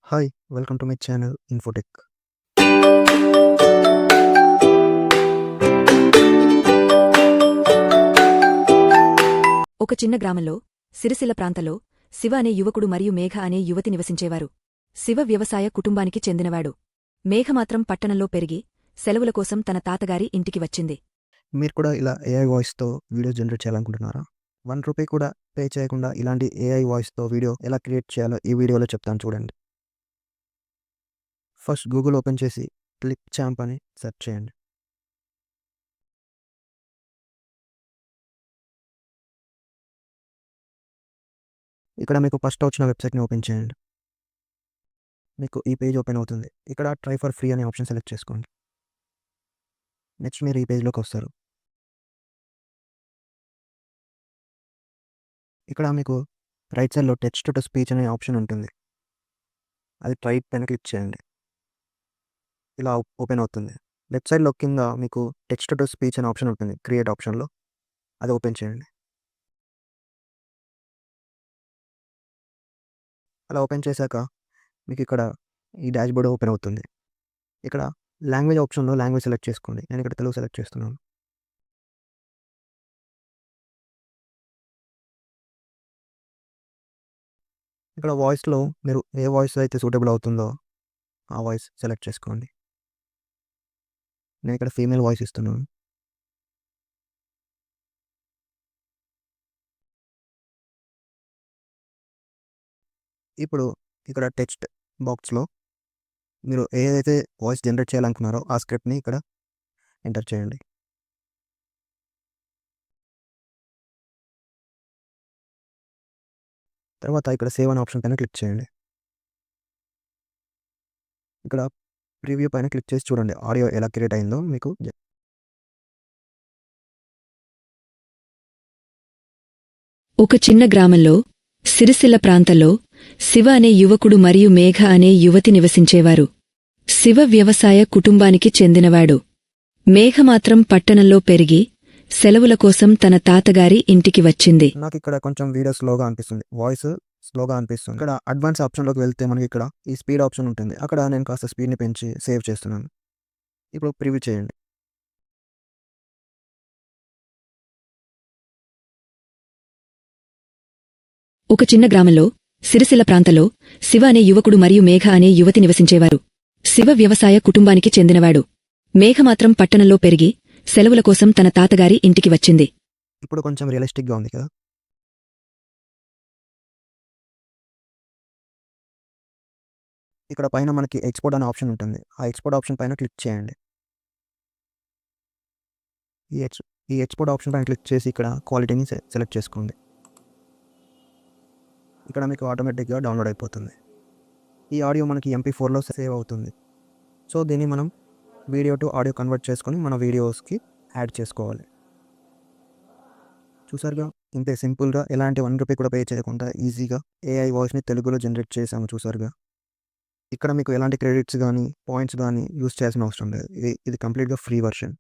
Hi! Welcome to my channel Infotech. ఒక చిన్న గ్రామంలో సిరిసిల్ల ప్రాంతంలో శివ అనే యువకుడు మరియు మేఘ అనే యువతి నివసించేవారు. శివ వ్యవసాయ కుటుంబానికి చెందినవాడు. మేఘ మాత్రం పట్టణంలో పెరిగి సెలవుల కోసం తన తాతగారి ఇంటికి వచ్చింది. మీరు కూడా ఇలా ఏఐ వాయిస్‌తో వీడియో జనరేట్ చేయాలనుకుంటున్నారా? ₹1 కూడా పే చేయకుండా ఇలాంటి ఏఐ వాయిస్‌తో వీడియో ఎలా క్రియేట్ చేయాలో ఈ వీడియోలో చెప్తాను చూడండి. ఫస్ట్ గూగుల్ ఓపెన్ చేసి క్లిప్ చాంప్ అని సెర్చ్ చేయండి. ఇక్కడ మీకు ఫస్ట్ వచ్చిన వెబ్‌సైట్‌ని ఓపెన్ చేయండి. మీకు ఈ పేజ్ ఓపెన్ అవుతుంది. ఇక్కడ ట్రై ఫర్ ఫ్రీ అనే ఆప్షన్ సెలెక్ట్ చేసుకోండి. నెక్స్ట్ మీరు ఈ పేజ్‌లోకి వస్తారు. ఇక్కడ మీకు రైట్ సైడ్‌లో టెక్స్ట్ టు స్పీచ్ అనే ఆప్షన్ ఉంటుంది. అది రైట్ పైన క్లిక్ చేయండి. ఇలా ఓపెన్ అవుతుంది. లెఫ్ట్ సైడ్‌లో కింద మీకు టెక్స్ట్ టు స్పీచ్ అనే ఆప్షన్ ఉంటుంది. క్రియేట్ ఆప్షన్‌లో అది ఓపెన్ చేయండి. అలా ఓపెన్ చేశాక మీకు ఇక్కడ ఈ డాష్‌బోర్డ్ ఓపెన్ అవుతుంది. ఇక్కడ లాంగ్వేజ్ ఆప్షన్‌లో లాంగ్వేజ్ సెలెక్ట్ చేసుకోండి. నేను ఇక్కడ తెలుగు సెలెక్ట్ చేస్తున్నాను. ఇక్కడ వాయిస్‌లో మీరు ఏ వాయిస్ అయితే సూటబుల్ అవుతుందో ఆ వాయిస్ సెలెక్ట్ చేసుకోండి. నేను ఇక్కడ ఫీమేల్ వాయిస్ ఇస్తున్నాను. ఇప్పుడు ఇక్కడ టెక్స్ట్ బాక్స్‌లో మీరు ఏదైతే వాయిస్ జనరేట్ చేయాలనుకున్నారో ఆ స్క్రిప్ట్‌ని ఇక్కడ ఎంటర్ చేయండి. తర్వాత ఇక్కడ సేవ్ అనే ఆప్షన్ పైన క్లిక్ చేయండి. ఇక్కడ ప్రివ్యూ పైన క్లిక్ చేసి చూడండి. ఆడియో ఎలా క్రియేట్ అయిందో మీకు ఒక చిన్న గ్రామంలో సిరిసిల్ల ప్రాంతంలో శివ అనే యువకుడు మరియు మేఘ అనే యువతి నివసించేవారు. శివ వ్యవసాయ కుటుంబానికి చెందినవాడు. మేఘ మాత్రం పట్టణంలో పెరిగి సెలవుల కోసం తన తాతగారి ఇంటికి వచ్చింది. నాకు ఇక్కడ కొంచెం వీడియో స్లోగా అనిపిస్తుంది. వాయిస్ స్లోగా అనిపిస్తుంది. ఇక్కడ అడ్వాన్స్ ఆప్షన్‌లోకి వెళ్తే మనకి ఇక్కడ ఈ స్పీడ్ ఆప్షన్ ఉంటుంది. అక్కడ నేను కాస్త స్పీడ్‌ని పెంచి సేవ్ చేస్తున్నాను. ఇప్పుడు ప్రివ్యూ చేయండి. ఒక చిన్న గ్రామంలో సిరిసిల్ల ప్రాంతంలో శివ అనే యువకుడు మరియు మేఘ అనే యువతి నివసించేవారు. శివ వ్యవసాయ కుటుంబానికి చెందినవాడు. మేఘ మాత్రం పట్టణంలో పెరిగి సెలవుల కోసం తన తాతగారి ఇంటికి వచ్చింది. ఇప్పుడు కొంచెం రియలిస్టిక్‌గా ఉంది కదా! ఇక్కడ పైన మనకి ఎక్స్‌పోర్ట్ అనే ఆప్షన్ ఉంటుంది. ఆ ఎక్స్‌పోర్ట్ ఆప్షన్ పైన క్లిక్ చేయండి. ఈ ఎక్స్ ఈ ఎక్స్‌పోర్ట్ ఆప్షన్ పైన క్లిక్ చేసి ఇక్కడ క్వాలిటీని సెలెక్ట్ చేసుకోండి. ఇక్కడ మీకు ఆటోమేటిక్‌గా డౌన్‌లోడ్ అయిపోతుంది. ఈ ఆడియో మనకి MP4లో సేవ్ అవుతుంది. సో దీన్ని మనం వీడియో టు ఆడియో కన్వర్ట్ చేసుకొని మన వీడియోస్‌కి యాడ్ చేసుకోవాలి. చూసారుగా, ఇంతే సింపుల్‌గా ఎలాంటి ₹1 కూడా పే చేయకుండా ఈజీగా ఏఐ వాయిస్‌ని తెలుగులో జనరేట్ చేసాము చూసారుగా. ఇక్కడ మీకు ఎలాంటి క్రెడిట్స్ గానీ, పాయింట్స్ గానీ యూజ్ చేయాల్సిన అవసరం లేదు. ఇది కంప్లీట్‌గా ఫ్రీ వర్షన్.